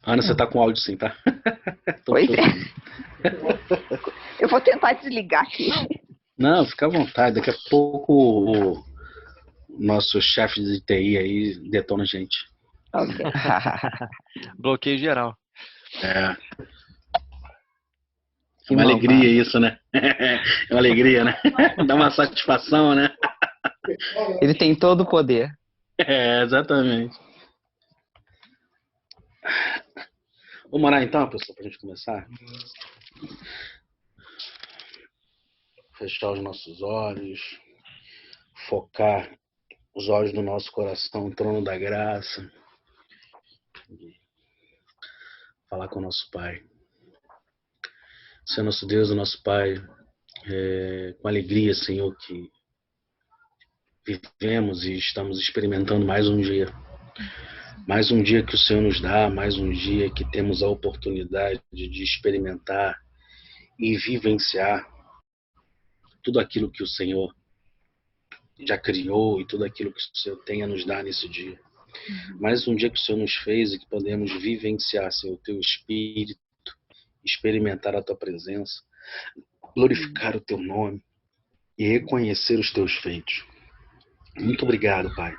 Ana, você tá com áudio sim, tá? Tô Pois te é. ouvindo. Eu vou tentar desligar aqui. Não, fica à vontade. Daqui a pouco o nosso chefe de TI aí detona a gente. Ok. Bloqueio geral. É Que uma alegria malvado. isso, né? É uma alegria, né? Dá uma satisfação, né? Ele tem todo o poder. É, exatamente. Vamos orar então, pessoal, pra gente começar? Fechar os nossos olhos, focar os olhos do nosso coração no trono da graça, falar com o nosso Pai. Senhor nosso Deus, o nosso Pai, com alegria, Senhor, que vivemos e estamos experimentando mais um dia. Mais um dia que o Senhor nos dá, mais um dia que temos a oportunidade de experimentar e vivenciar tudo aquilo que o Senhor já criou e tudo aquilo que o Senhor tem a nos dar nesse dia. Mais um dia que o Senhor nos fez e que podemos vivenciar, Senhor, o Teu Espírito, experimentar a Tua presença, glorificar o Teu nome e reconhecer os Teus feitos. Muito obrigado, Pai.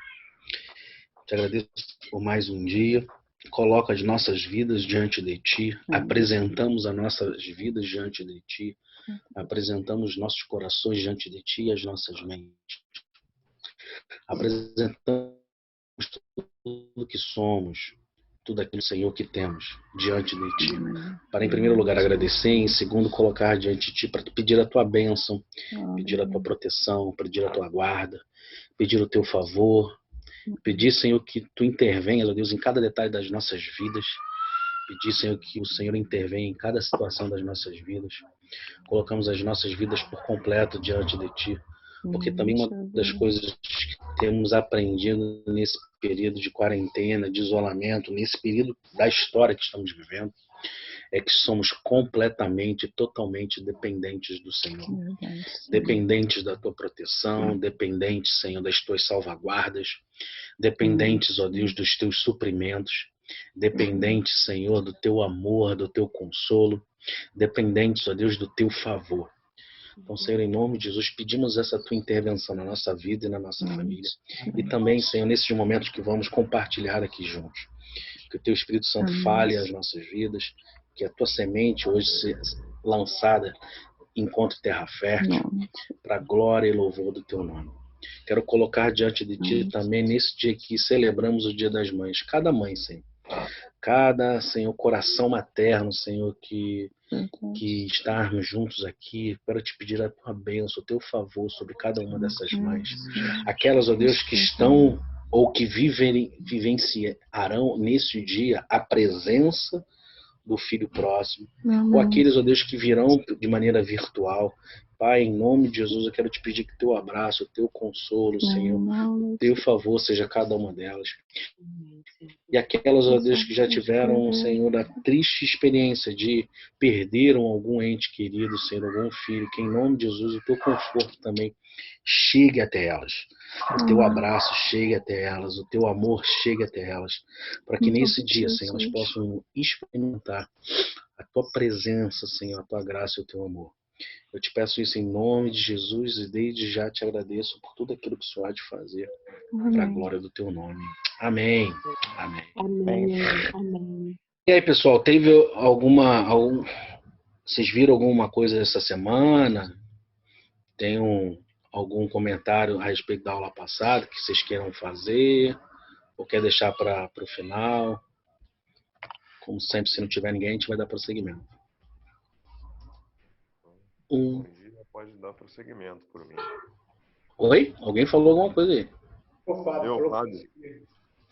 Te agradeço por mais um dia. Coloca as nossas vidas diante de Ti. Apresentamos as nossas vidas diante de Ti. Apresentamos nossos corações diante de Ti e as nossas mentes. Apresentamos tudo que somos, tudo aquilo, Senhor, que temos diante de Ti. Para, em primeiro lugar, agradecer, em segundo, colocar diante de Ti para pedir a Tua bênção, pedir a Tua proteção, pedir a Tua guarda, pedir o Teu favor, pedir, Senhor, que Tu intervenhas, ó Deus, em cada detalhe das nossas vidas. Pedir, Senhor, que o Senhor intervenha em cada situação das nossas vidas. Colocamos as nossas vidas por completo diante de Ti. Porque também uma das coisas que temos aprendido nesse período de quarentena, de isolamento, nesse período da história que estamos vivendo, é que somos completamente, totalmente dependentes do Senhor. Dependentes da Tua proteção, dependentes, Senhor, das Tuas salvaguardas, dependentes, ó Deus, dos Teus suprimentos, dependentes, Senhor, do Teu amor, do Teu consolo, dependentes, ó Deus, do Teu favor. Então, Senhor, em nome de Jesus, pedimos essa Tua intervenção na nossa vida e na nossa família. E também, Senhor, nesses momentos que vamos compartilhar aqui juntos. Que o Teu Espírito Santo fale as nossas vidas, que a Tua semente hoje seja lançada encontre terra fértil, para a glória e louvor do Teu nome. Quero colocar diante de Ti também, nesse dia que celebramos o Dia das Mães, cada mãe, Senhor. Cada, Senhor, coração materno, Senhor, que estarmos juntos aqui, para te pedir a Tua bênção, o Teu favor sobre cada uma dessas mães. Aquelas, ó Deus, que estão ou que vivenciarão nesse dia a presença do filho próximo, ou aqueles, ó Deus, que virão de maneira virtual. Pai, em nome de Jesus, eu quero te pedir que teu abraço, o teu consolo, Senhor, o teu favor seja cada uma delas. E aquelas, ó Deus, que já tiveram, Senhor, a triste experiência de perderam algum ente querido, Senhor, algum filho, que em nome de Jesus o teu conforto também chegue até elas. O teu abraço chegue até elas, o teu amor chegue até elas, para que nesse dia, Senhor, elas possam experimentar a tua presença, Senhor, a tua graça e o teu amor. Eu te peço isso em nome de Jesus e desde já te agradeço por tudo aquilo que o Senhor há de fazer para a glória do teu nome. Amém. Amém. Amém. Amém. E aí, pessoal, teve vocês viram alguma coisa essa semana? Tem algum comentário a respeito da aula passada que vocês queiram fazer? Ou quer deixar para o final? Como sempre, se não tiver ninguém, a gente vai dar prosseguimento. Bom dia, pode dar prosseguimento por mim. Oi? Alguém falou alguma coisa aí? Eu, Fábio.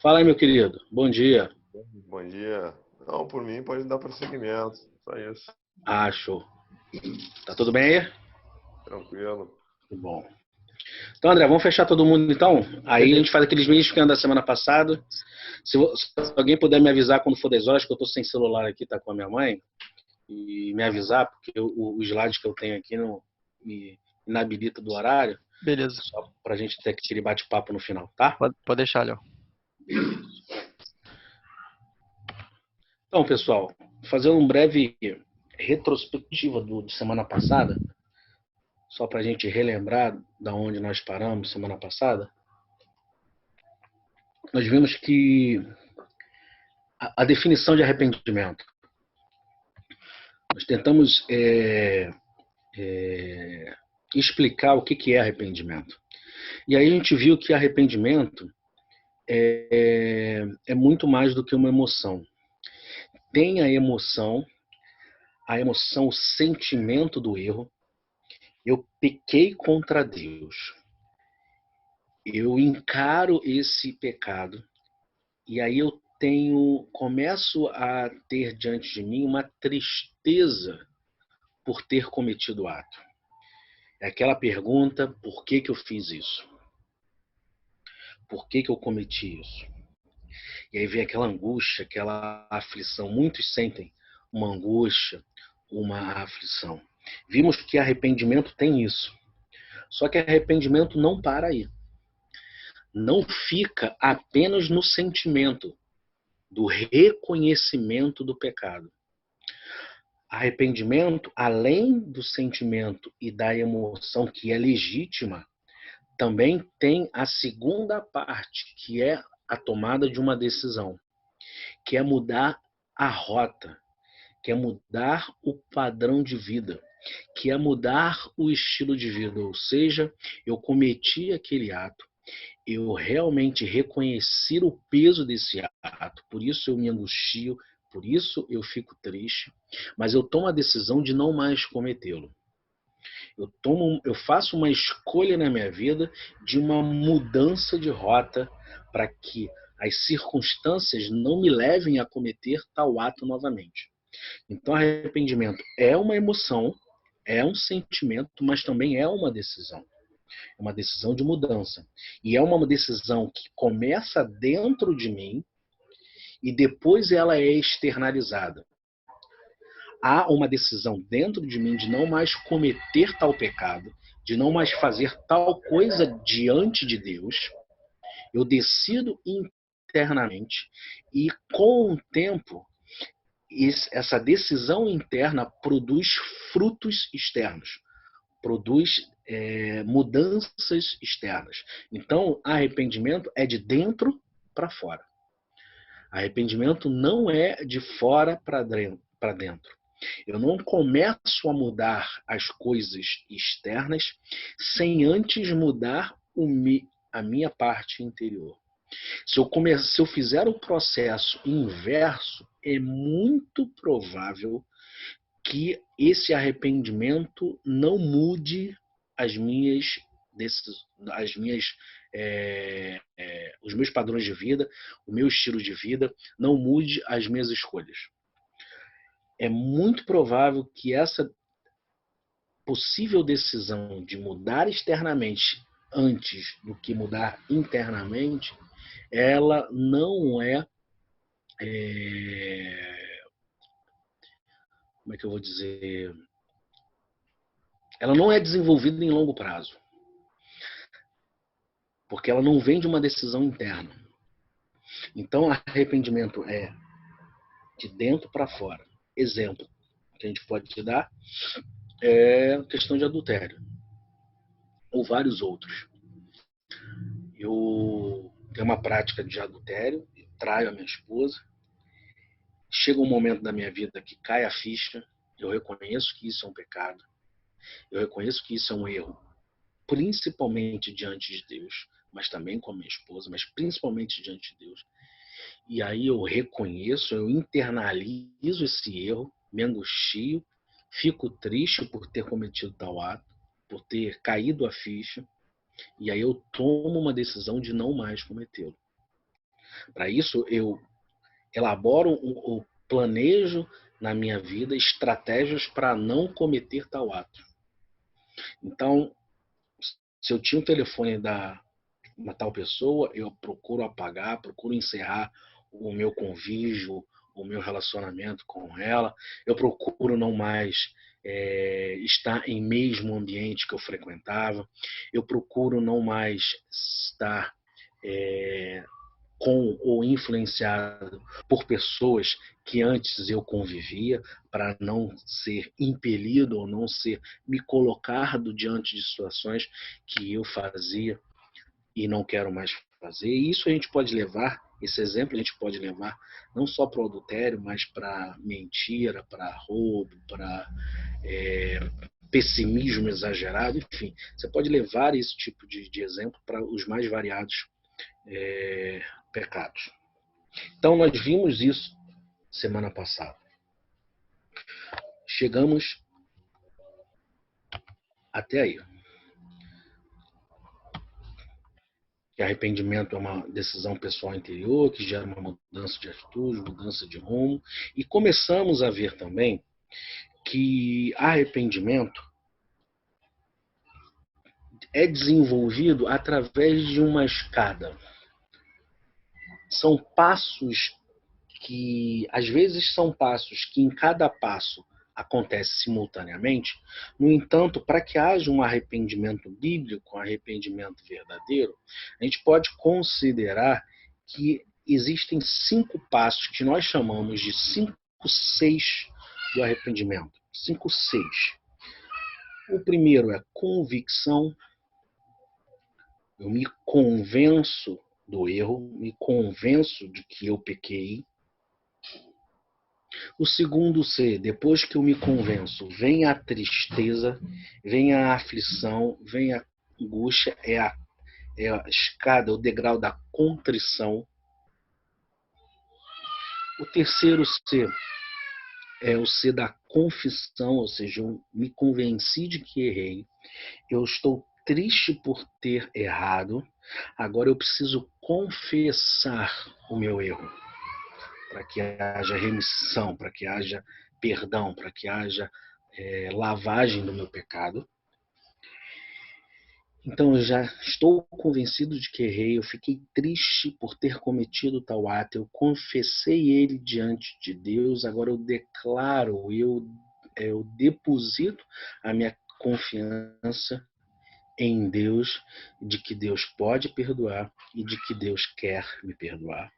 Fala aí, meu querido. Bom dia. Bom dia. Não, por mim pode dar prosseguimento. Só isso. Ah, show. Tá tudo bem aí? Tranquilo. Bom. Então, André, vamos fechar todo mundo então? Aí a gente faz aqueles mini esquemas da semana passada. Se alguém puder me avisar quando for 10 horas, que eu tô sem celular aqui, tá com a minha mãe, e me avisar, porque o slide que eu tenho aqui não me inabilita do horário. Beleza. Só pra gente ter aquele bate-papo no final, tá? Pode deixar, Léo. Então, pessoal, fazendo um breve retrospectiva de semana passada, só para a gente relembrar da onde nós paramos semana passada, nós vimos que a definição de arrependimento, nós tentamos explicar o que é arrependimento. E aí a gente viu que arrependimento é muito mais do que uma emoção. Tem a emoção, o sentimento do erro. Eu pequei contra Deus. Eu encaro esse pecado e aí eu começo a ter diante de mim uma tristeza por ter cometido o ato. É aquela pergunta: por que eu fiz isso? Por que eu cometi isso? E aí vem aquela angústia, aquela aflição. Muitos sentem uma angústia, uma aflição. Vimos que arrependimento tem isso. Só que arrependimento não para aí. Não fica apenas no sentimento do reconhecimento do pecado. Arrependimento, além do sentimento e da emoção, que é legítima, também tem a segunda parte, que é a tomada de uma decisão, que é mudar a rota, que é mudar o padrão de vida, que é mudar o estilo de vida. Ou seja, eu cometi aquele ato, eu realmente reconheci o peso desse ato, por isso eu me angustio, por isso eu fico triste, mas eu tomo a decisão de não mais cometê-lo. Eu faço uma escolha na minha vida de uma mudança de rota para que as circunstâncias não me levem a cometer tal ato novamente. Então, arrependimento é uma emoção, é um sentimento, mas também é uma decisão. É uma decisão de mudança. E é uma decisão que começa dentro de mim e depois ela é externalizada. Há uma decisão dentro de mim de não mais cometer tal pecado, de não mais fazer tal coisa diante de Deus. Eu decido internamente e, com o tempo, essa decisão interna produz frutos externos, produz mudanças externas. Então, arrependimento é de dentro para fora. Arrependimento não é de fora para dentro. Eu não começo a mudar as coisas externas sem antes mudar a minha parte interior. Se eu fizer o processo inverso, é muito provável que esse arrependimento não mude os meus padrões de vida, o meu estilo de vida, não mude as minhas escolhas. É muito provável que essa possível decisão de mudar externamente antes do que mudar internamente, ela não como é que eu vou dizer? Ela não é desenvolvida em longo prazo. Porque ela não vem de uma decisão interna. Então, arrependimento é de dentro para fora. Exemplo que a gente pode te dar é a questão de adultério. Ou vários outros. Eu tenho uma prática de adultério, traio a minha esposa. Chega um momento da minha vida que cai a ficha, eu reconheço que isso é um pecado, eu reconheço que isso é um erro, principalmente diante de Deus, mas também com a minha esposa, mas principalmente diante de Deus. E aí eu reconheço, eu internalizo esse erro, me angustio, fico triste por ter cometido tal ato, por ter caído a ficha, e aí eu tomo uma decisão de não mais cometê-lo. Para isso, eu elaboro ou planejo na minha vida estratégias para não cometer tal ato. Então, se eu tinha o telefone da uma tal pessoa, eu procuro apagar, procuro encerrar o meu convívio, o meu relacionamento com ela. Eu procuro não mais estar em mesmo ambiente que eu frequentava. Eu procuro não mais estar com ou influenciado por pessoas que antes eu convivia, para não ser impelido ou não ser me colocar diante de situações que eu fazia e não quero mais fazer. E isso a gente pode levar, esse exemplo a gente pode levar não só para o adultério, mas para mentira, para roubo, para pessimismo exagerado, enfim, você pode levar esse tipo de exemplo para os mais variados pecados. Então nós vimos isso semana passada. Chegamos até aí. Que arrependimento é uma decisão pessoal interior, que gera uma mudança de atitude, mudança de rumo. E começamos a ver também que arrependimento é desenvolvido através de uma escada. São passos que, às vezes, são passos que em cada passo acontece simultaneamente. No entanto, para que haja um arrependimento bíblico, um arrependimento verdadeiro, a gente pode considerar que existem 5 passos que nós chamamos de 5 seis do arrependimento. 5 seis. O primeiro é convicção. Eu me convenço do erro, me convenço de que eu pequei. O segundo C, depois que eu me convenço, vem a tristeza, vem a aflição, vem a angústia, é a escada, o degrau da contrição. O terceiro C é o C da confissão, ou seja, eu me convenci de que errei, eu estou triste por ter errado, agora eu preciso confessar o meu erro, para que haja remissão, para que haja perdão, para que haja lavagem do meu pecado. Então eu já estou convencido de que errei, eu fiquei triste por ter cometido tal ato, eu confessei ele diante de Deus, agora eu declaro, eu deposito a minha confiança em Deus, de que Deus pode perdoar e de que Deus quer me perdoar.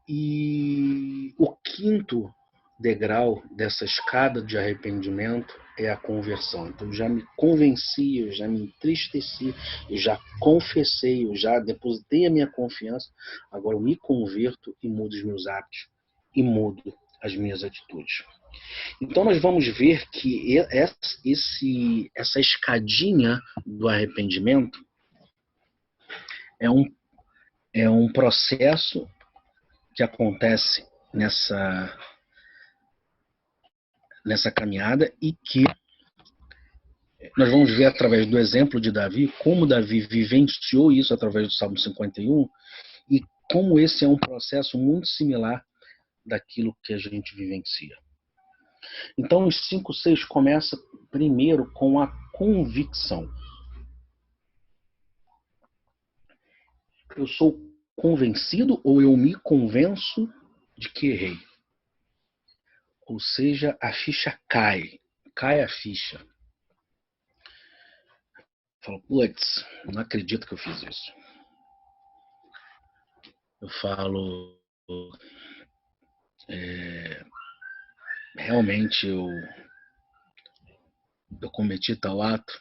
E o quinto degrau dessa escada de arrependimento é a conversão. Então eu já me convenci, eu já me entristeci, eu já confessei, eu já depositei a minha confiança, agora eu me converto e mudo os meus hábitos e mudo as minhas atitudes. Então nós vamos ver que essa escadinha do arrependimento é um processo que acontece nessa caminhada e que nós vamos ver através do exemplo de Davi, como Davi vivenciou isso através do Salmo 51 e como esse é um processo muito similar daquilo que a gente vivencia. Então, os 5 6 começa primeiro com a convicção. Eu sou convencido ou eu me convenço de que errei. Ou seja, a ficha cai a ficha. Eu falo, putz, não acredito que eu fiz isso. Eu falo, realmente eu cometi tal ato.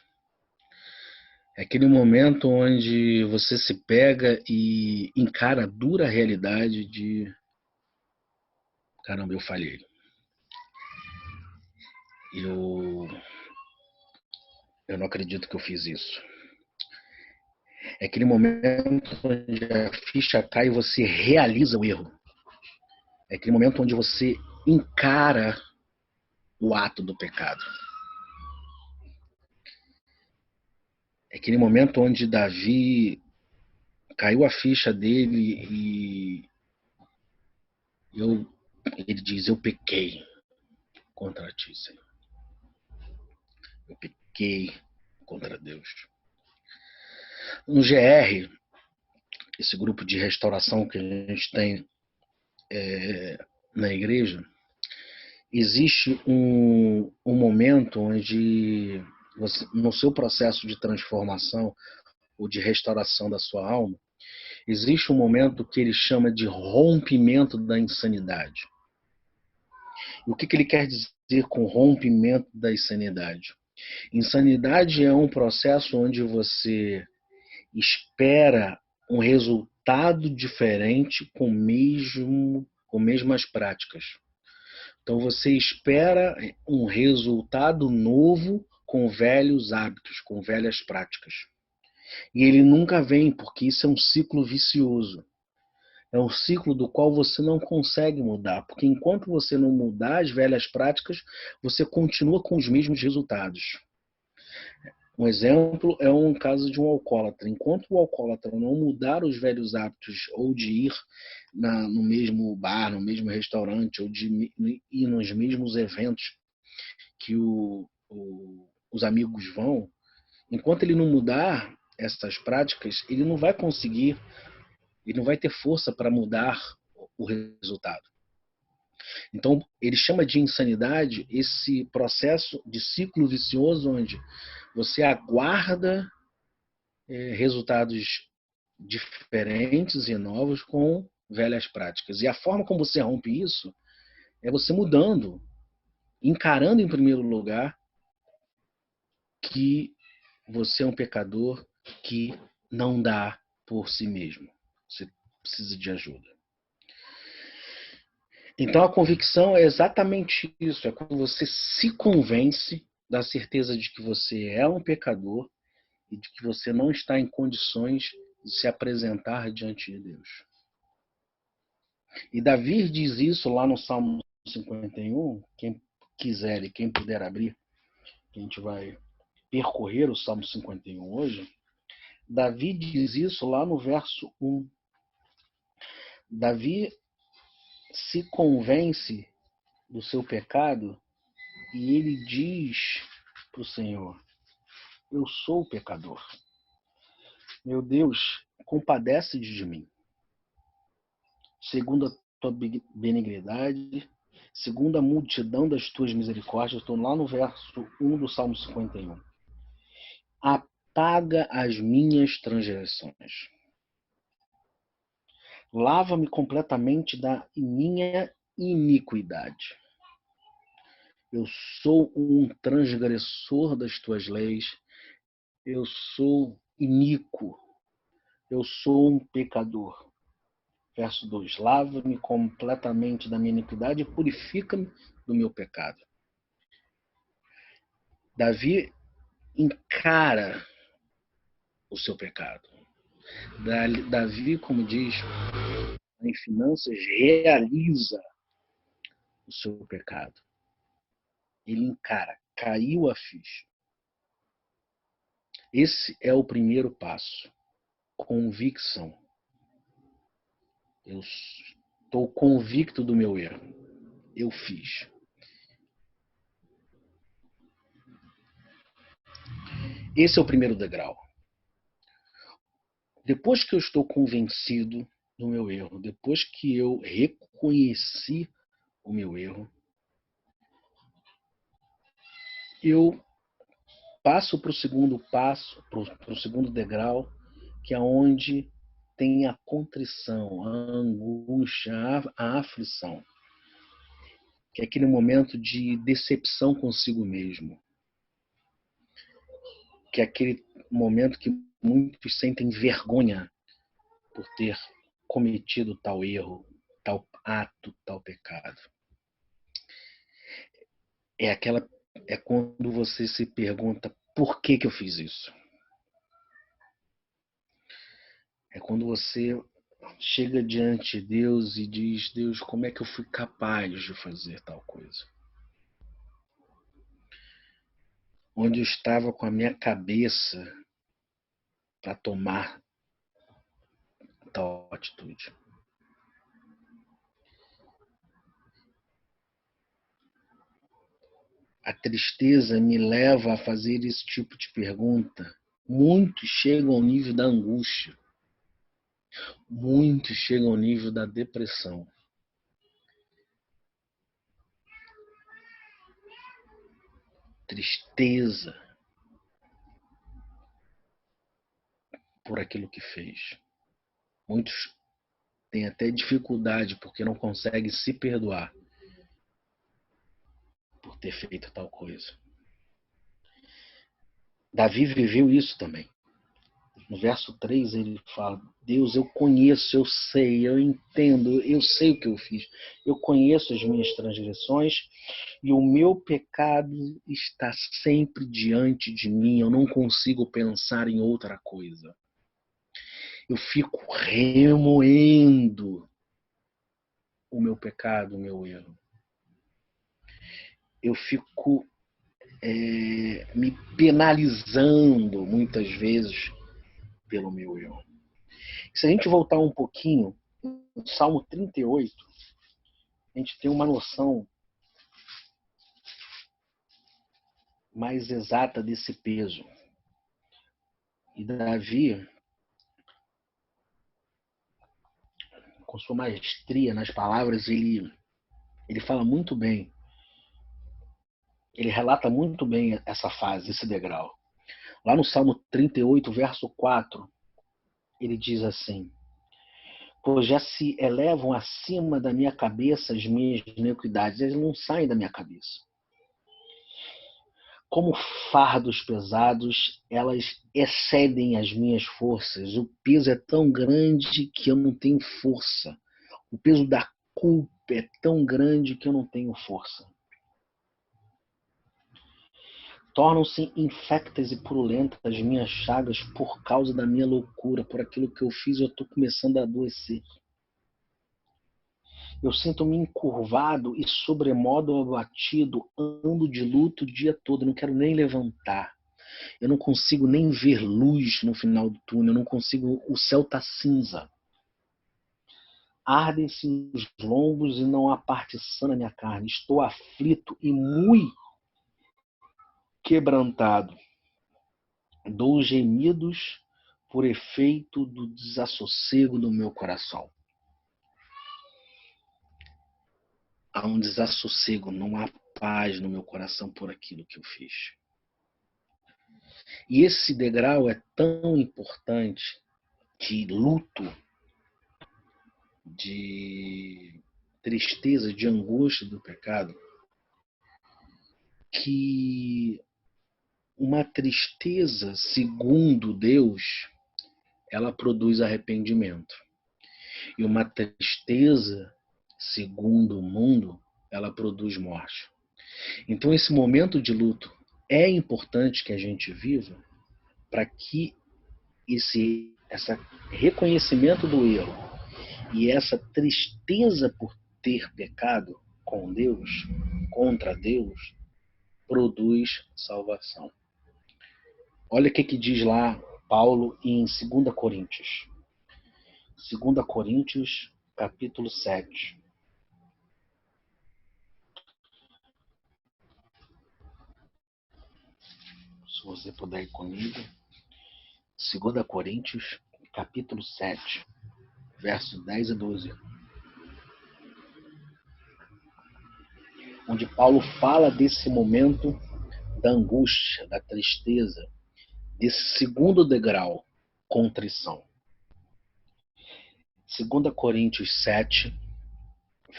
É aquele momento onde você se pega e encara a dura realidade de caramba, eu falhei. Eu não acredito que eu fiz isso. É aquele momento onde a ficha cai e você realiza o erro. É aquele momento onde você encara o ato do pecado. É aquele momento onde Davi caiu a ficha dele e ele diz, eu pequei contra ti, Senhor. Eu pequei contra Deus. No GR, esse grupo de restauração que a gente tem na igreja, existe um momento onde você, no seu processo de transformação ou de restauração da sua alma, Existe um momento que ele chama de rompimento da insanidade. E o que ele quer dizer com rompimento da insanidade? Insanidade é um processo onde você espera um resultado diferente com mesmas práticas. Então você espera um resultado novo com velhos hábitos, com velhas práticas. E ele nunca vem, porque isso é um ciclo vicioso. É um ciclo do qual você não consegue mudar, porque enquanto você não mudar as velhas práticas, você continua com os mesmos resultados. Um exemplo é um caso de um alcoólatra. Enquanto o alcoólatra não mudar os velhos hábitos, ou de ir no mesmo bar, no mesmo restaurante, ou de ir nos mesmos eventos que os amigos vão, enquanto ele não mudar essas práticas, ele não vai conseguir, ele não vai ter força para mudar o resultado. Então, ele chama de insanidade esse processo de ciclo vicioso onde você aguarda resultados diferentes e novos com velhas práticas. E a forma como você rompe isso é você mudando, encarando em primeiro lugar que você é um pecador que não dá por si mesmo. Você precisa de ajuda. Então a convicção é exatamente isso, é quando você se convence da certeza de que você é um pecador e de que você não está em condições de se apresentar diante de Deus. E Davi diz isso lá no Salmo 51, quem quiser e quem puder abrir, que a gente vai percorrer o Salmo 51 hoje. Davi diz isso lá no verso 1. Davi se convence do seu pecado e ele diz para o Senhor: eu sou pecador. Meu Deus, compadece-te de mim. Segundo a tua benignidade, segundo a multidão das tuas misericórdias, estou lá no verso 1 do Salmo 51. Apaga as minhas transgressões. Lava-me completamente da minha iniquidade. Eu sou um transgressor das tuas leis. Eu sou iníquo. Eu sou um pecador. Verso 2. Lava-me completamente da minha iniquidade e purifica-me do meu pecado. Davi encara o seu pecado. Davi, como diz em Finanças, realiza o seu pecado. Ele encara, caiu a ficha. Esse é o primeiro passo. Convicção. Eu estou convicto do meu erro. Eu fiz. Esse é o primeiro degrau. Depois que eu estou convencido do meu erro, depois que eu reconheci o meu erro, eu passo para o segundo passo, para o segundo degrau, que é onde tem a contrição, a angústia, a aflição, que é aquele momento de decepção consigo mesmo, que é aquele momento que muitos sentem vergonha por ter cometido tal erro, tal ato, tal pecado. É quando você se pergunta por que eu fiz isso. É quando você chega diante de Deus e diz: Deus, como é que eu fui capaz de fazer tal coisa? Onde eu estava com a minha cabeça para tomar tal atitude. A tristeza me leva a fazer esse tipo de pergunta. Muitos chegam ao nível da angústia. Muitos chegam ao nível da depressão. Tristeza por aquilo que fez. Muitos têm até dificuldade porque não conseguem se perdoar por ter feito tal coisa. Davi viveu isso também. No verso 3 ele fala: Deus, eu conheço, eu sei, eu entendo, eu sei o que eu fiz. Eu conheço as minhas transgressões e o meu pecado está sempre diante de mim. Eu não consigo pensar em outra coisa. Eu fico remoendo o meu pecado, o meu erro. Eu fico me penalizando muitas vezes pelo meu erro. Se a gente voltar um pouquinho, no Salmo 38, a gente tem uma noção mais exata desse peso. E Davi, com sua maestria nas palavras, ele fala muito bem, ele relata muito bem essa fase, esse degrau. Lá no Salmo 38, verso 4, ele diz assim: pois já se elevam acima da minha cabeça as minhas iniquidades, eles não saem da minha cabeça. Como fardos pesados, elas excedem as minhas forças. O peso é tão grande que eu não tenho força. O peso da culpa é tão grande que eu não tenho força. Tornam-se infectas e purulentas as minhas chagas por causa da minha loucura, por aquilo que eu fiz, eu estou começando a adoecer. Eu sinto-me encurvado e sobremodo abatido, ando de luto o dia todo, não quero nem levantar. Eu não consigo nem ver luz no final do túnel, eu não consigo, o céu está cinza. Ardem-se os lombos e não há parte sã na minha carne. Estou aflito e muito quebrantado. Dou gemidos por efeito do desassossego do meu coração. Há um desassossego, não há paz no meu coração por aquilo que eu fiz. E esse degrau é tão importante, de luto, de tristeza, de angústia do pecado, que uma tristeza segundo Deus, ela produz arrependimento. E uma tristeza segundo o mundo, ela produz morte. Então esse momento de luto é importante que a gente viva para que esse reconhecimento do erro e essa tristeza por ter pecado com Deus, contra Deus, produz salvação. Olha o que diz lá Paulo em 2 Coríntios. 2 Coríntios, capítulo 7. Se você puder ir comigo. 2 Coríntios, capítulo 7, versos 10 e 12. Onde Paulo fala desse momento da angústia, da tristeza, desse segundo degrau, contrição. 2 Coríntios 7,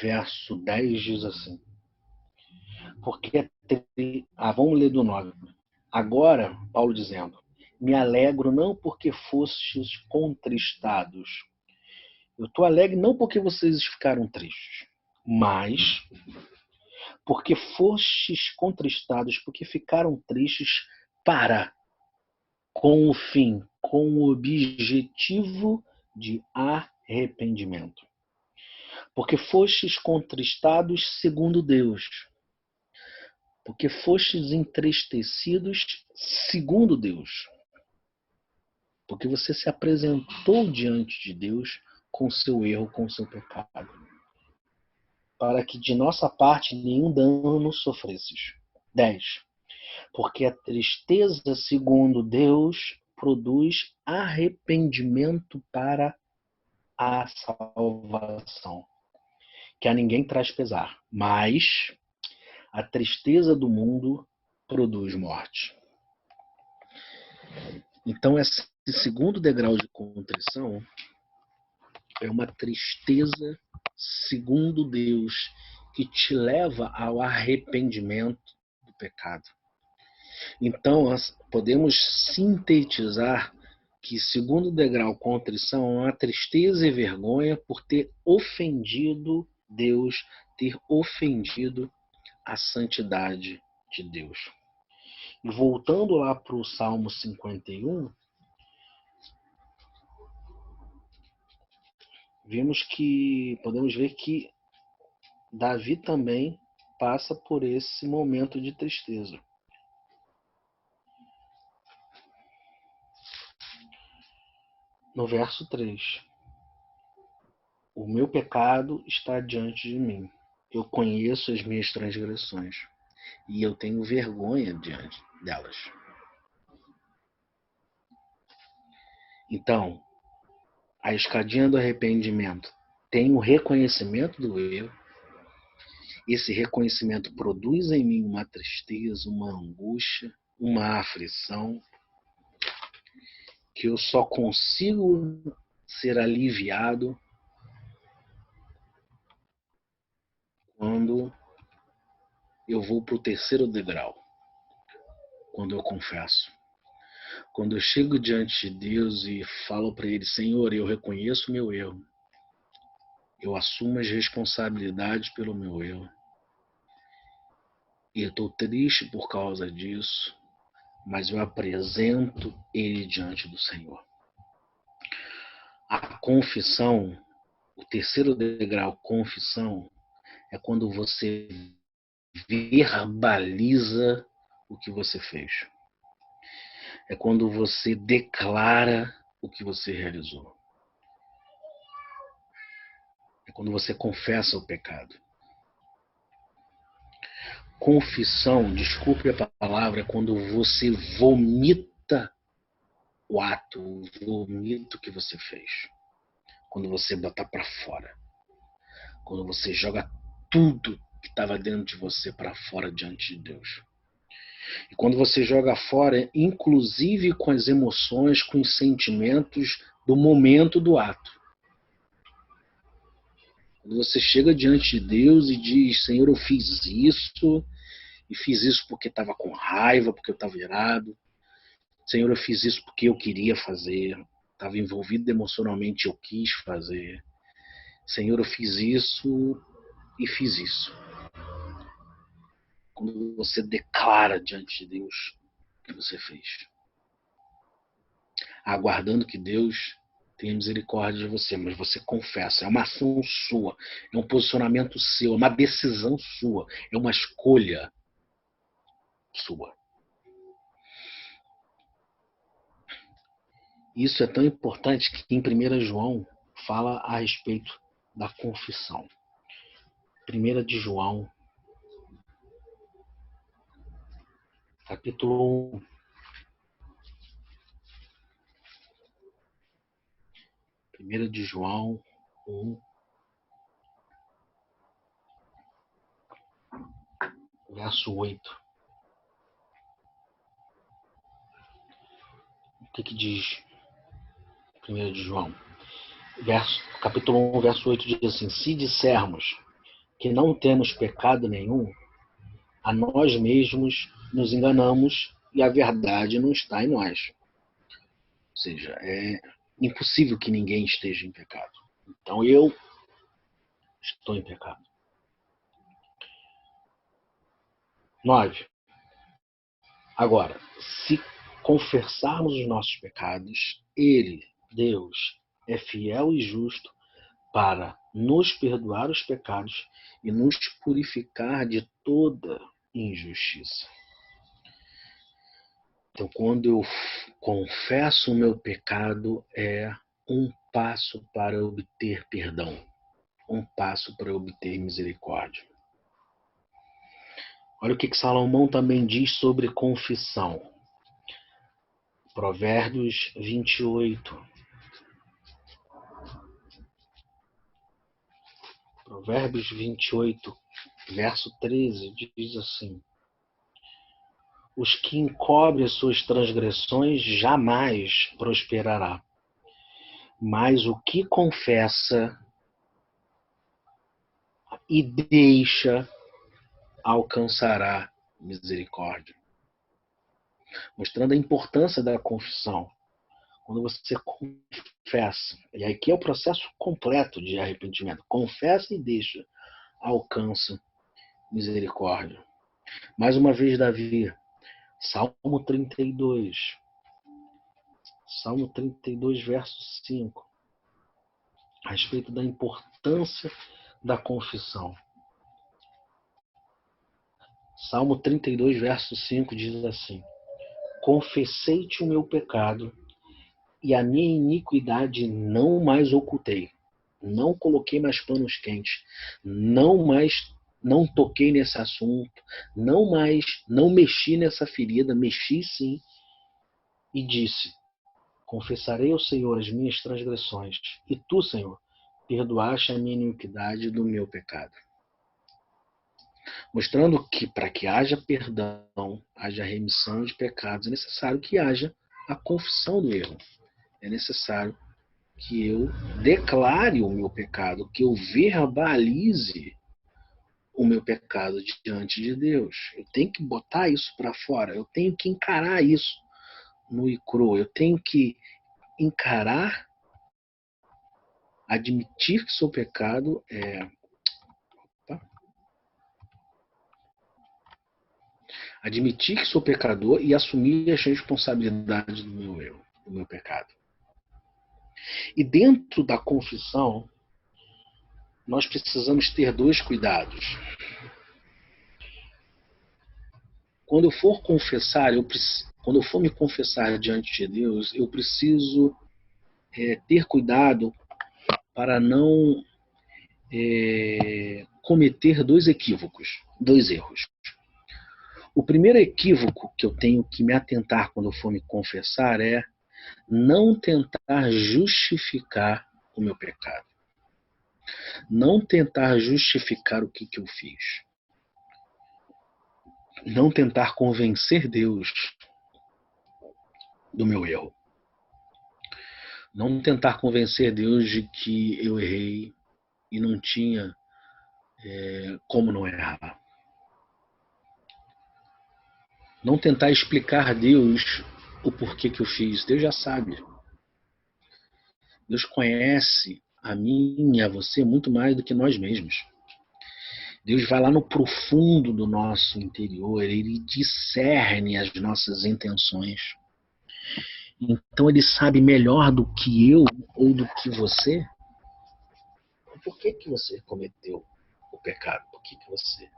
verso 10 diz assim: porque vamos ler do 9. Agora, Paulo dizendo: me alegro não porque fostes contristados. Eu estou alegre não porque vocês ficaram tristes, mas porque fostes contristados, porque ficaram tristes para, com o fim, com o objetivo de arrependimento. Porque fostes contristados segundo Deus. Porque fostes entristecidos segundo Deus. Porque você se apresentou diante de Deus com seu erro, com seu pecado. Para que de nossa parte nenhum dano sofresses. 10. Porque a tristeza segundo Deus produz arrependimento para a salvação, que a ninguém traz pesar, mas a tristeza do mundo produz morte. Então esse segundo degrau de contrição é uma tristeza segundo Deus que te leva ao arrependimento do pecado. Então, nós podemos sintetizar que segundo degrau contrição é uma tristeza e vergonha por ter ofendido Deus, ter ofendido a santidade de Deus. E voltando lá para o Salmo 51, podemos ver que Davi também passa por esse momento de tristeza. No verso 3, o meu pecado está diante de mim. Eu conheço as minhas transgressões e eu tenho vergonha diante delas. Então, a escadinha do arrependimento tem o reconhecimento do erro. Esse reconhecimento produz em mim uma tristeza, uma angústia, uma aflição, que eu só consigo ser aliviado quando eu vou para o terceiro degrau, quando eu confesso. Quando eu chego diante de Deus e falo para Ele, Senhor, eu reconheço o meu erro. Eu assumo as responsabilidades pelo meu erro. E eu estou triste por causa disso, mas eu apresento Ele diante do Senhor. A confissão, o terceiro degrau, confissão, é quando você verbaliza o que você fez. É quando você declara o que você realizou. É quando você confessa o pecado. Confissão, desculpe a palavra, é quando você vomita o ato, vomita o que você fez. Quando você bota para fora. Quando você joga tudo que estava dentro de você para fora diante de Deus. E quando você joga fora, inclusive com as emoções, com os sentimentos do momento do ato. Quando você chega diante de Deus e diz, Senhor, eu fiz isso, e fiz isso porque estava com raiva, porque eu estava irado. Senhor, eu fiz isso porque eu queria fazer, estava envolvido emocionalmente, eu quis fazer. Senhor, eu fiz isso e fiz isso. Quando você declara diante de Deus o que você fez, aguardando que Deus tenha misericórdia de você, mas você confessa, é uma ação sua, é um posicionamento seu, é uma decisão sua, é uma escolha sua. Isso é tão importante que em 1 João fala a respeito da confissão. 1 de João, capítulo 1. 1 de João 1, verso 8. O que diz 1 de João? Capítulo 1, verso 8 diz assim: se dissermos que não temos pecado nenhum, a nós mesmos nos enganamos e a verdade não está em nós. Ou seja, é impossível que ninguém esteja em pecado. Então eu estou em pecado. 9. Agora, se confessarmos os nossos pecados, Ele, Deus, é fiel e justo para nos perdoar os pecados e nos purificar de toda injustiça. Então, quando eu confesso o meu pecado, é um passo para obter perdão, um passo para obter misericórdia. Olha o que Salomão também diz sobre confissão. Provérbios 28. Provérbios 28, verso 13, diz assim: os que encobrem suas transgressões jamais prosperará. Mas o que confessa e deixa alcançará misericórdia. Mostrando a importância da confissão. Quando você confessa, e aqui é o processo completo de arrependimento, confessa e deixa, alcança misericórdia. Mais uma vez, Davi, Salmo 32, verso 5, a respeito da importância da confissão. Salmo 32, verso 5 diz assim: confessei-te o meu pecado e a minha iniquidade não mais ocultei. Não coloquei mais panos quentes, não toquei nesse assunto, não mexi nessa ferida, mexi sim, e disse: confessarei ao Senhor as minhas transgressões, e tu, Senhor, perdoaste a minha iniquidade do meu pecado. Mostrando que para que haja perdão, haja remissão de pecados, é necessário que haja a confissão do erro. É necessário que eu declare o meu pecado, que eu verbalize o meu pecado diante de Deus. Eu tenho que botar isso para fora, eu tenho que encarar isso no e cru, eu tenho que encarar, admitir que sou pecado, admitir que sou pecador e assumir as responsabilidades do meu erro, do meu pecado. E dentro da confissão, nós precisamos ter dois cuidados. Quando eu for confessar, quando eu for me confessar diante de Deus, eu preciso ter cuidado para não cometer dois equívocos, dois erros. O primeiro equívoco que eu tenho que me atentar quando eu for me confessar é não tentar justificar o meu pecado. Não tentar justificar o que eu fiz. Não tentar convencer Deus do meu erro. Não tentar convencer Deus de que eu errei e não tinha como não errar. Não tentar explicar a Deus o porquê que eu fiz. Deus já sabe. Deus conhece a mim e a você muito mais do que nós mesmos. Deus vai lá no profundo do nosso interior, Ele discerne as nossas intenções. Então Ele sabe melhor do que eu ou do que você por que você cometeu o pecado, por que você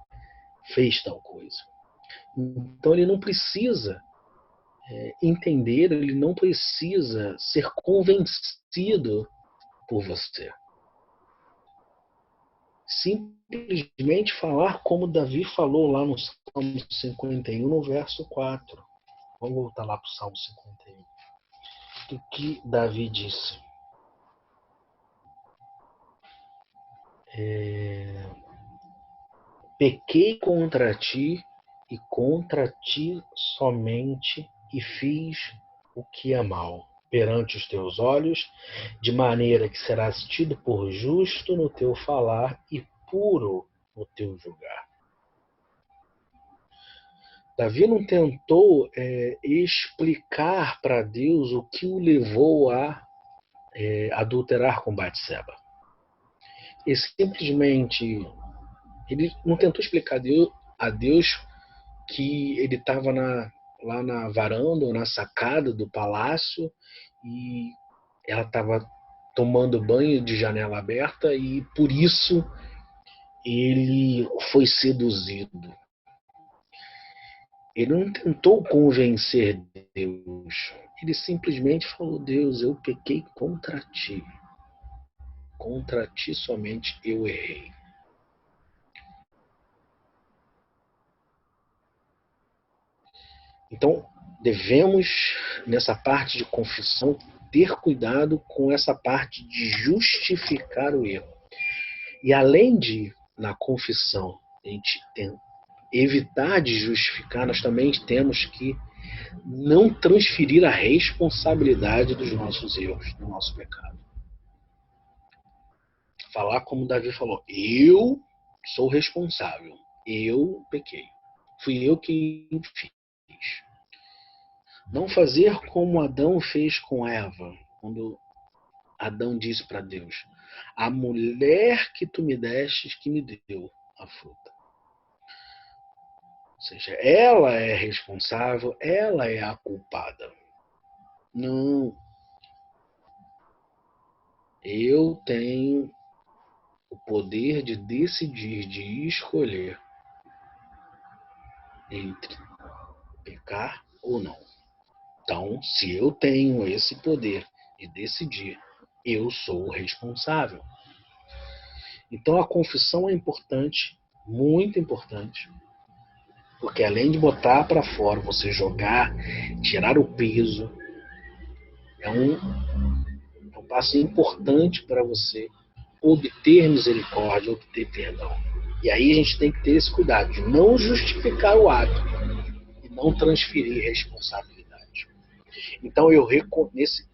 fez tal coisa. Então Ele não precisa entender, Ele não precisa ser convencido por você. Simplesmente falar como Davi falou lá no Salmo 51, no verso 4. Vamos voltar lá para o Salmo 51. O que Davi disse? Pequei contra ti e contra ti somente e fiz o que é mal perante os teus olhos, de maneira que serás tido por justo no teu falar e puro no teu julgar. Davi não tentou explicar para Deus o que o levou a adulterar com Batseba. Ele não tentou explicar a Deus que ele estava lá na varanda ou na sacada do palácio e ela estava tomando banho de janela aberta e por isso ele foi seduzido. Ele não tentou convencer Deus. Ele simplesmente falou: Deus, eu pequei contra ti. Contra ti somente eu errei. Então, devemos, nessa parte de confissão, ter cuidado com essa parte de justificar o erro. E além de, na confissão, a gente evitar de justificar, nós também temos que não transferir a responsabilidade dos nossos erros, do nosso pecado. falar como Davi falou: eu sou responsável, eu pequei, fui eu que fiz. Não fazer como Adão fez com Eva, quando Adão disse para Deus: a mulher que tu me destes que me deu a fruta. Ou seja, ela é responsável, ela é a culpada. Não. Eu tenho o poder de decidir, de escolher entre pecar ou não. Então, se eu tenho esse poder de decidir, eu sou o responsável. Então, a confissão é importante, muito importante, porque além de botar para fora, você jogar, tirar o peso, é um passo importante para você obter misericórdia, obter perdão. E aí a gente tem que ter esse cuidado de não justificar o ato e não transferir responsabilidade. Então nesse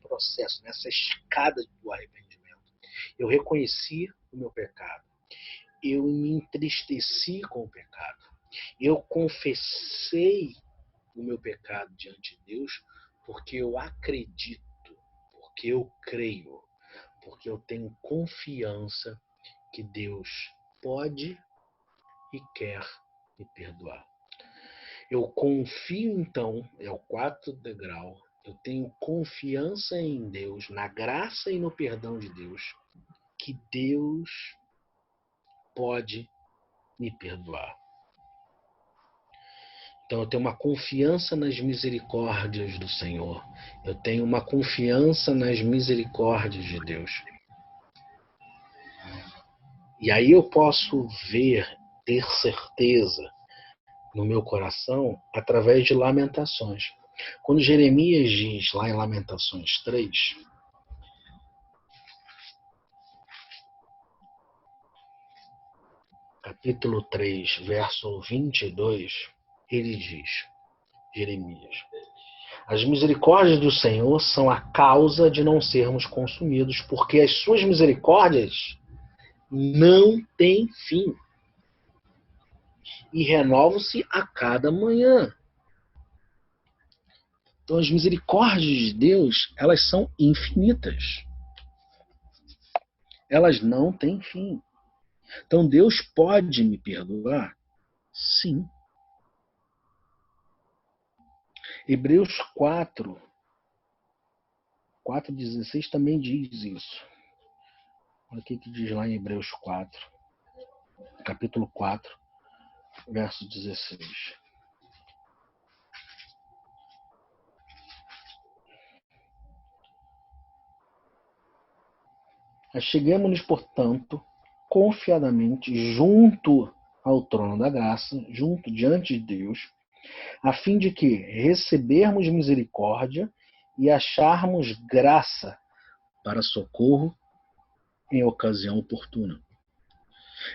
processo, nessa escada do arrependimento, eu reconheci o meu pecado, eu me entristeci com o pecado, eu confessei o meu pecado diante de Deus, porque eu acredito, porque eu creio, porque eu tenho confiança que Deus pode e quer me perdoar. Eu confio, então, é o quarto degrau, eu tenho confiança em Deus, na graça e no perdão de Deus, que Deus pode me perdoar. Então eu tenho uma confiança nas misericórdias do Senhor. Eu tenho uma confiança nas misericórdias de Deus. E aí eu posso ver, ter certeza no meu coração através de lamentações. Quando Jeremias diz lá em Lamentações 3, capítulo 3, verso 22, ele diz, Jeremias: as misericórdias do Senhor são a causa de não sermos consumidos, porque as suas misericórdias não têm fim e renovam-se a cada manhã. Então as misericórdias de Deus, elas são infinitas. Elas não têm fim. Então Deus pode me perdoar? Sim. Hebreus 4:16 também diz isso. Olha o que diz lá em Hebreus 4, capítulo 4, verso 16. Cheguemos-nos, portanto, confiadamente junto ao trono da graça, junto diante de Deus, a fim de que recebermos misericórdia e acharmos graça para socorro em ocasião oportuna.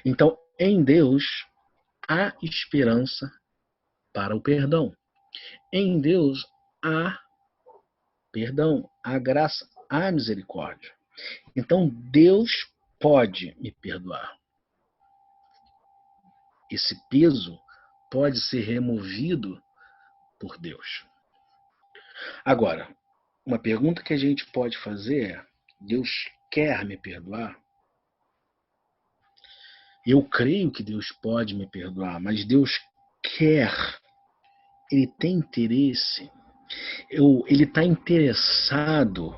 Então, em Deus há esperança para o perdão. Em Deus há perdão, há graça, há misericórdia. Então, Deus pode me perdoar. Esse peso pode ser removido por Deus. Agora, uma pergunta que a gente pode fazer é: Deus quer me perdoar? Eu creio que Deus pode me perdoar, mas Deus quer, Ele tem interesse, Ele está interessado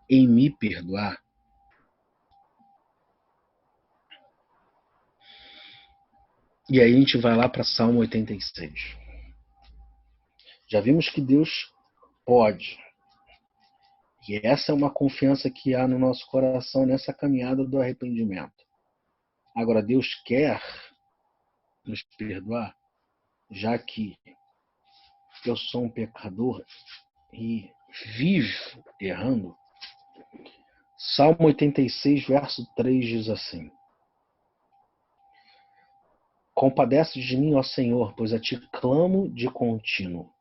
em me perdoar? E aí a gente vai lá para Salmo 86. Já vimos que Deus pode. E essa é uma confiança que há no nosso coração nessa caminhada do arrependimento. Agora, Deus quer nos perdoar, já que eu sou um pecador e vivo errando. Salmo 86, verso 3 diz assim: compadece de mim, ó Senhor, pois a ti clamo de contínuo.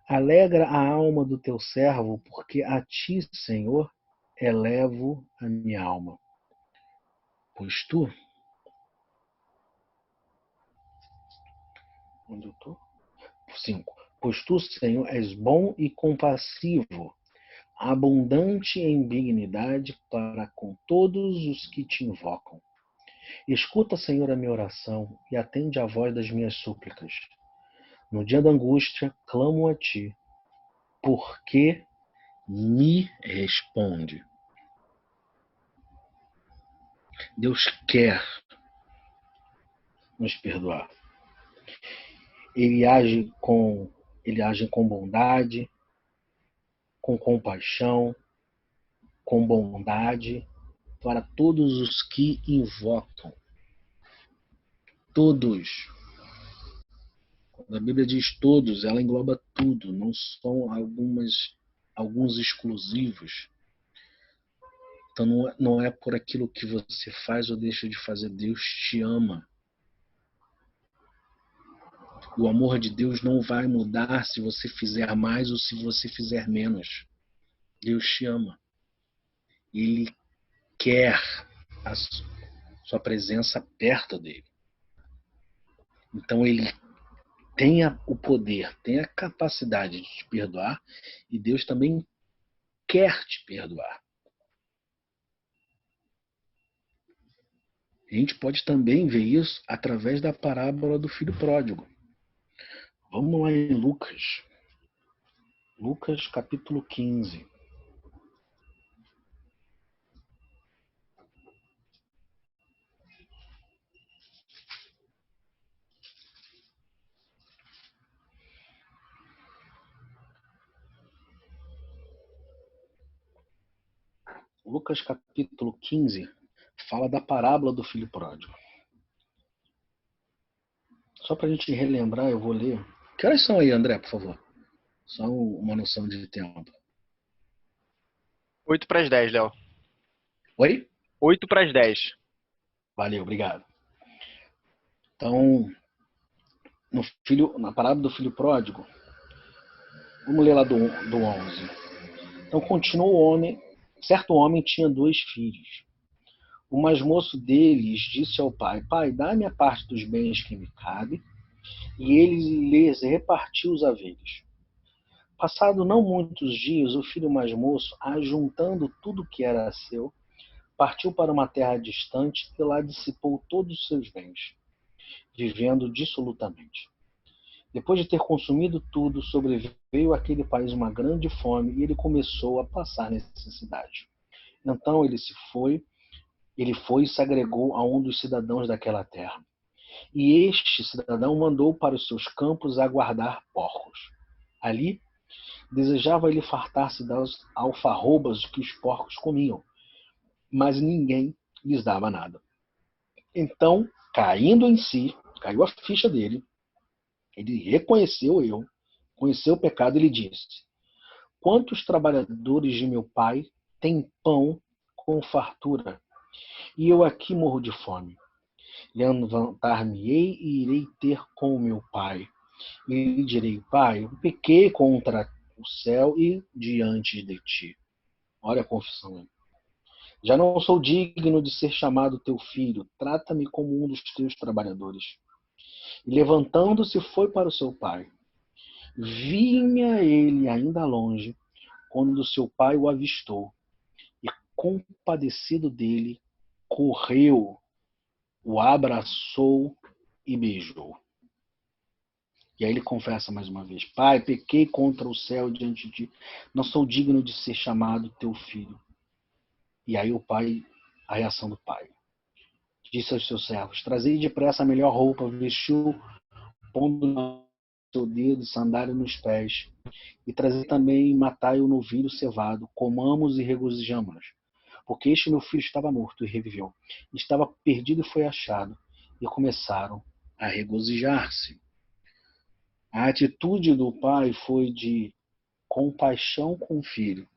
Alegra a alma do teu servo, porque a ti, Senhor, elevo a minha alma. Pois tu... Onde eu tô? 5. Pois tu, Senhor, és bom e compassivo, abundante em benignidade para com todos os que te invocam. Escuta, Senhor, a minha oração e atende à voz das minhas súplicas. No dia da angústia, clamo a ti, porque me responde. Deus quer nos perdoar. Ele age com bondade, com compaixão, com bondade para todos os que invocam. Todos. Quando a Bíblia diz todos, ela engloba tudo, não são alguns exclusivos. Então não é por aquilo que você faz ou deixa de fazer. Deus te ama. O amor de Deus não vai mudar se você fizer mais ou se você fizer menos. Deus te ama. Ele quer a sua presença perto dele. Então ele tem o poder, tem a capacidade de te perdoar, e Deus também quer te perdoar. A gente pode também ver isso através da parábola do filho pródigo. Vamos lá em Lucas. Lucas capítulo 15. Lucas capítulo 15 fala da parábola do filho pródigo. Só para a gente relembrar, eu vou ler. Que horas são aí, André, por favor? Só uma noção de tempo. 8 para as 10, Léo. Oi? 8 para as 10. Valeu, obrigado. Então, na parábola do filho pródigo, vamos ler lá do 11. Então, continuou o homem. Certo homem tinha 2 filhos. O mais moço deles disse ao pai: Pai, dá-me a parte dos bens que me cabe. E ele lhes repartiu os haveres. Passado não muitos dias, o filho mais moço, ajuntando tudo que era seu, partiu para uma terra distante e lá dissipou todos os seus bens, vivendo dissolutamente. Depois de ter consumido tudo, sobreveio àquele país uma grande fome e ele começou a passar necessidade. Então ele foi e se agregou a um dos cidadãos daquela terra. E este cidadão mandou para os seus campos aguardar porcos. Ali, desejava ele fartar-se das alfarrobas que os porcos comiam, mas ninguém lhes dava nada. Então, caindo em si, caiu a ficha dele, ele reconheceu o erro, conheceu o pecado e lhe disse: Quantos trabalhadores de meu pai têm pão com fartura, e eu aqui morro de fome? Levantar-me-ei e irei ter com o meu pai. E lhe direi: Pai, eu pequei contra o céu e diante de ti. Olha a confissão. Já não sou digno de ser chamado teu filho. Trata-me como um dos teus trabalhadores. E levantando-se foi para o seu pai. Vinha ele ainda longe, quando seu pai o avistou. E compadecido dele, correu, o abraçou e beijou. E aí ele confessa mais uma vez: Pai, pequei contra o céu diante de ti, não sou digno de ser chamado teu filho. E aí a reação do pai: disse aos seus servos: Trazei depressa a melhor roupa, vestiu, pondo no seu dedo e sandália nos pés. E trazei também e matai o novilho cevado, comamos e regozijamos-nos. Porque este meu filho estava morto e reviveu, estava perdido e foi achado. E começaram a regozijar-se. A atitude do pai foi de compaixão com o filho.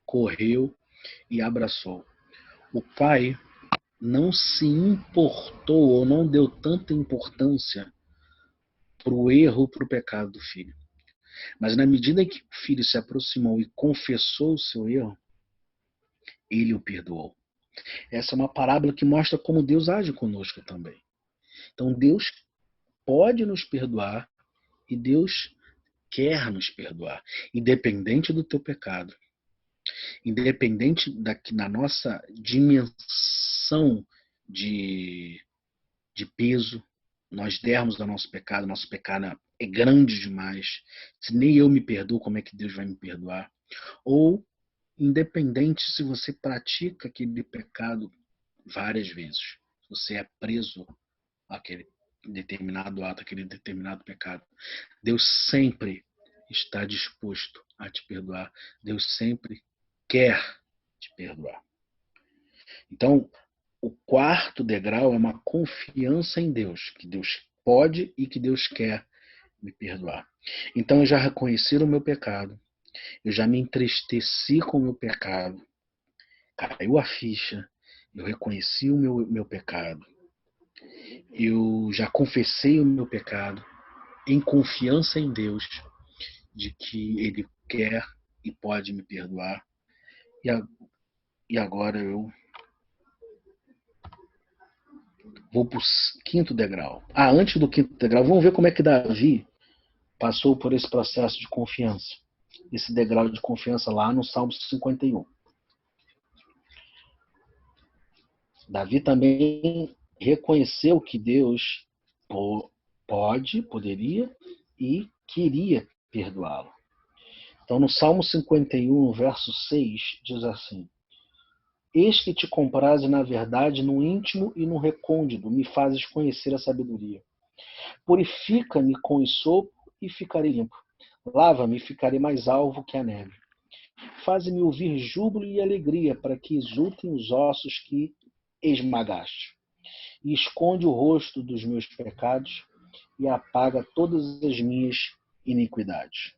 Correu e abraçou. O pai não se importou ou não deu tanta importância para o erro, para o pecado do filho. Mas na medida em que o filho se aproximou e confessou o seu erro, ele o perdoou. Essa é uma parábola que mostra como Deus age conosco também. Então Deus pode nos perdoar e Deus quer nos perdoar, independente do teu pecado, independente da nossa dimensão de peso, nós dermos ao nosso pecado é grande demais. Se nem eu me perdoo, como é que Deus vai me perdoar? Ou independente se você pratica aquele pecado várias vezes, você é preso àquele determinado ato, àquele determinado pecado, Deus sempre está disposto a te perdoar. Deus sempre quer te perdoar. Então, o quarto degrau é uma confiança em Deus, que Deus pode e que Deus quer me perdoar. Então, eu já reconheci o meu pecado, eu já me entristeci com o meu pecado, caiu a ficha, eu reconheci o meu pecado, eu já confessei o meu pecado, em confiança em Deus, de que Ele quer e pode me perdoar. E agora eu vou para o quinto degrau. Antes do quinto degrau, vamos ver como é que Davi passou por esse processo de confiança. Esse degrau de confiança lá no Salmo 51. Davi também reconheceu que Deus poderia e queria perdoá-lo. Então, no Salmo 51, verso 6, diz assim: Eis que te compraze na verdade, no íntimo e no recôndito, me fazes conhecer a sabedoria. Purifica-me com esopo e ficarei limpo. Lava-me e ficarei mais alvo que a neve. Faze-me ouvir júbilo e alegria, para que exultem os ossos que esmagaste. E esconde o rosto dos meus pecados e apaga todas as minhas iniquidades.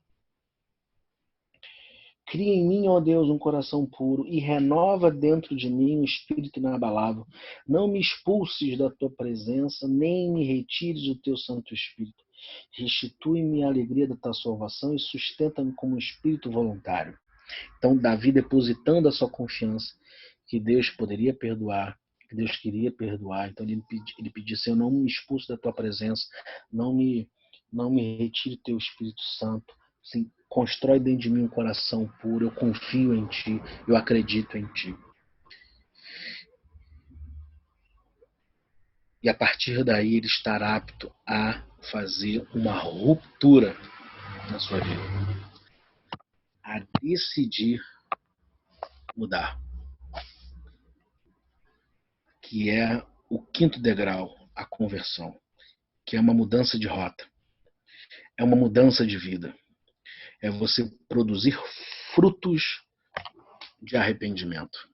Cria em mim, ó Deus, um coração puro e renova dentro de mim um espírito inabalável. Não me expulses da tua presença, nem me retires o teu Santo Espírito. Restitui-me a alegria da tua salvação e sustenta-me como um espírito voluntário. Então, Davi depositando a sua confiança que Deus poderia perdoar, que Deus queria perdoar. Então, ele pediu: Senhor, não me expulse da tua presença, não me retire o teu Espírito Santo. Assim, constrói dentro de mim um coração puro, eu confio em ti, eu acredito em ti. E a partir daí ele estará apto a fazer uma ruptura na sua vida, a decidir mudar, que é o quinto degrau, a conversão, que é uma mudança de rota, é uma mudança de vida, é você produzir frutos de arrependimento.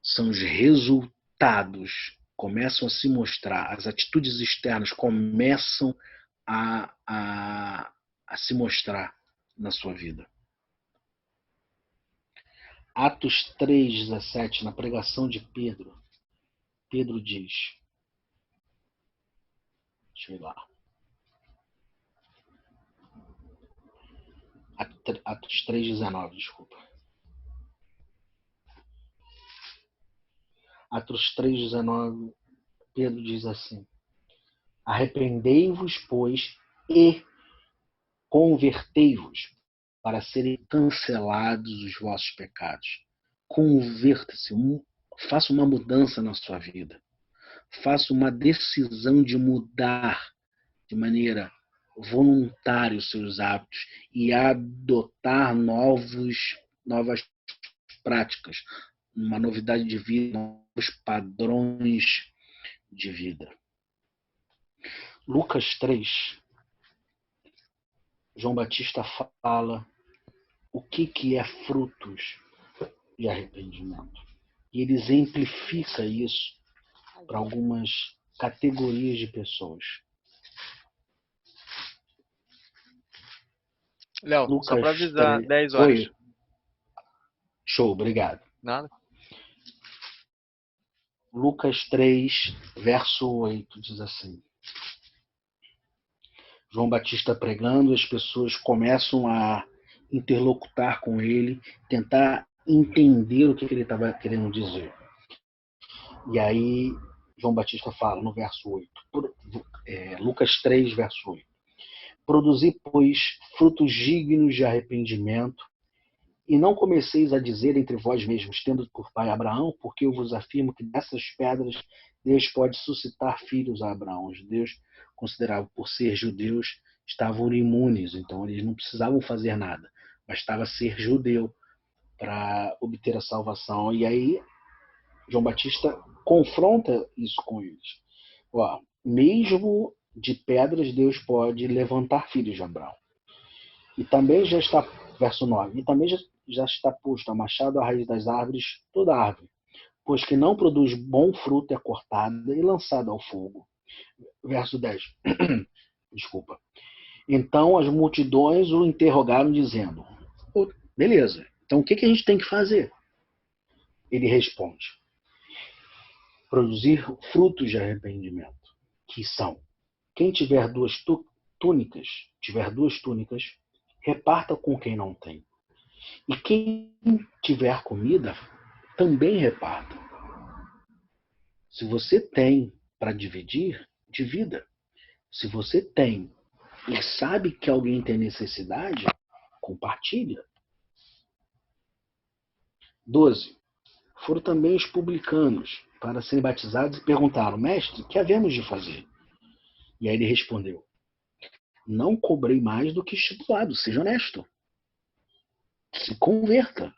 São os resultados começam a se mostrar, as atitudes externas começam a se mostrar na sua vida. Atos 3,17, na pregação de Pedro, Pedro diz, deixa eu ir lá, Atos 3,19, desculpa. Atos 3,19, Pedro diz assim: Arrependei-vos, pois, e convertei-vos, para serem cancelados os vossos pecados. Converta-se, faça uma mudança na sua vida. Faça uma decisão de mudar de maneira voluntária os seus hábitos e adotar novas práticas, uma novidade de vida, novos padrões de vida. Lucas 3, João Batista fala o que é frutos de arrependimento. E ele exemplifica isso para algumas categorias de pessoas. Léo, só Lucas pra avisar, 3. 10 horas. Oi. Show, obrigado. Nada? Lucas 3, verso 8, diz assim: João Batista pregando, as pessoas começam a interlocutar com ele, tentar entender o que ele estava querendo dizer. E aí, João Batista fala no verso 8, Lucas 3, verso 8. Produzi, pois, frutos dignos de arrependimento, e não comeceis a dizer entre vós mesmos, tendo por pai Abraão, porque eu vos afirmo que dessas pedras Deus pode suscitar filhos a Abraão. Os judeus consideravam, por ser judeus, estavam imunes, então eles não precisavam fazer nada, bastava ser judeu para obter a salvação. E aí João Batista confronta isso com eles. Ó, mesmo de pedras Deus pode levantar filhos de Abraão. E também já está, verso 9, e também já está posto a machado à raiz das árvores, toda árvore, pois que não produz bom fruto é cortada e lançada ao fogo. Verso 10. Desculpa. Então as multidões o interrogaram, dizendo: beleza, então o que a gente tem que fazer? Ele responde: produzir frutos de arrependimento, que são: quem tiver duas túnicas, reparta com quem não tem. E quem tiver comida, também reparta. Se você tem para dividir, divida. Se você tem e sabe que alguém tem necessidade, compartilha. 12. Foram também os publicanos para serem batizados e perguntaram: mestre, o que havemos de fazer? E aí ele respondeu: não cobrei mais do que estipulado, seja honesto. Se converta.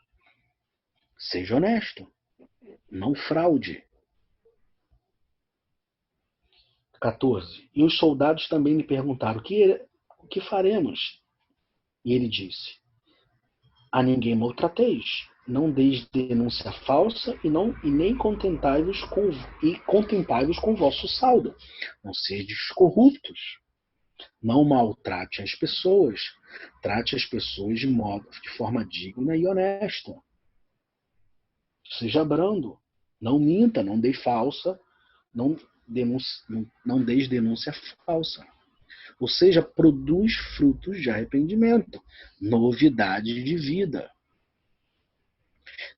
Seja honesto. Não fraude. 14. E os soldados também lhe perguntaram: o que faremos? E ele disse: a ninguém maltrateis, não deis denúncia falsa e nem contentai-vos com o vosso saldo. Não sedes corruptos. Não maltrate as pessoas. Trate as pessoas de forma digna e honesta. Seja brando. Não minta, não dê falsa, não deis denúncia falsa. Ou seja, produz frutos de arrependimento, novidade de vida.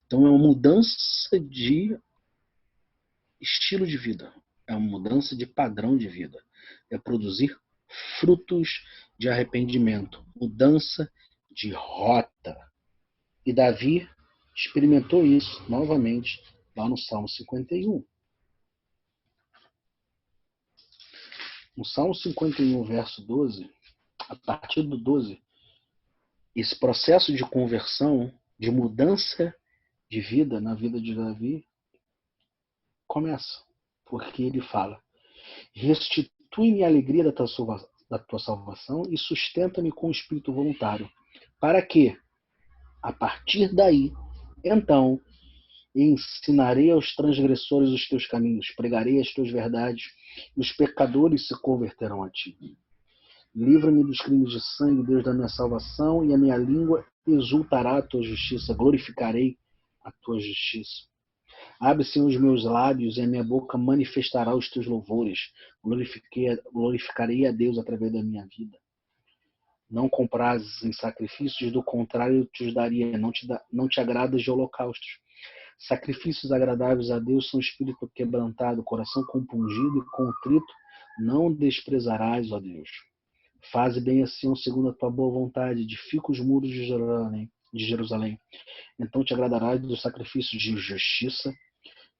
Então é uma mudança de estilo de vida, é uma mudança de padrão de vida, é produzir frutos de arrependimento, mudança de rota. E Davi experimentou isso novamente lá no Salmo 51. No Salmo 51, verso 12, a partir do 12, esse processo de conversão, de mudança de vida na vida de Davi, começa. Porque ele fala: restitui-me a alegria da tua salvação e sustenta-me com o espírito voluntário. Para que, a partir daí, então, ensinarei aos transgressores os teus caminhos, pregarei as tuas verdades, e os pecadores se converterão a ti. Livra-me dos crimes de sangue, Deus da minha salvação, e a minha língua exultará a tua justiça, glorificarei a tua justiça. Abre-se os meus lábios e a minha boca manifestará os teus louvores. Glorificarei a Deus através da minha vida. Não comprases em sacrifícios, do contrário eu te os daria. Não te agradas de holocaustos. Sacrifícios agradáveis a Deus são espírito quebrantado, coração compungido e contrito. Não desprezarás, ó Deus. Faze bem assim, segundo a tua boa vontade. Edifica os muros de Jerusalém. Então te agradarás dos sacrifícios de justiça,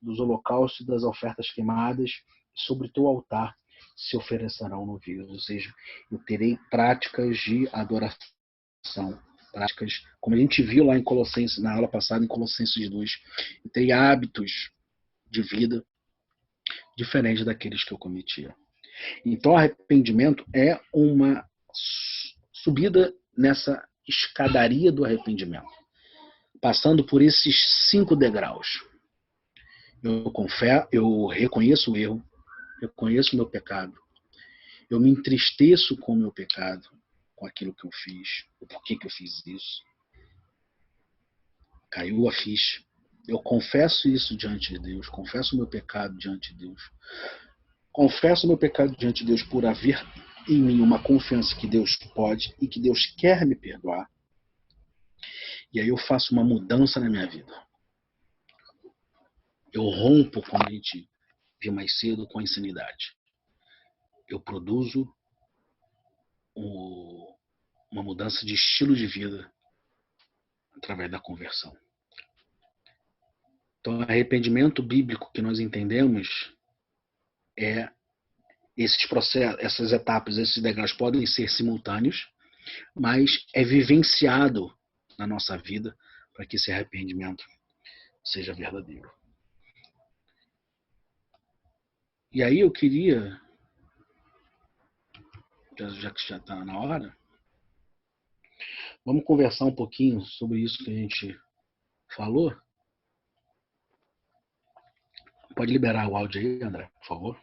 dos holocaustos e das ofertas queimadas, e sobre teu altar se oferecerão novilhos. Ou seja, eu terei práticas de adoração, práticas, como a gente viu lá em Colossenses, na aula passada, em Colossenses 2, eu terei hábitos de vida diferentes daqueles que eu cometia. Então, arrependimento é uma subida nessa escadaria do arrependimento, passando por esses 5 degraus. Eu reconheço o erro, reconheço o meu pecado, eu me entristeço com o meu pecado, com aquilo que eu fiz, o porquê que eu fiz isso. Caiu a ficha. Eu confesso isso diante de Deus, confesso o meu pecado diante de Deus. Confesso o meu pecado diante de Deus por haver em mim uma confiança que Deus pode e que Deus quer me perdoar. E aí eu faço uma mudança na minha vida. Eu rompo, como a gente viu mais cedo, com a insanidade. Eu produzo uma mudança de estilo de vida através da conversão. Então, o arrependimento bíblico que nós entendemos é esses processos, essas etapas, esses degraus podem ser simultâneos, mas é vivenciado na nossa vida para que esse arrependimento seja verdadeiro. E aí eu queria, já que já está na hora, vamos conversar um pouquinho sobre isso que a gente falou. Pode liberar o áudio aí, André, por favor?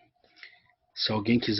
Se alguém quiser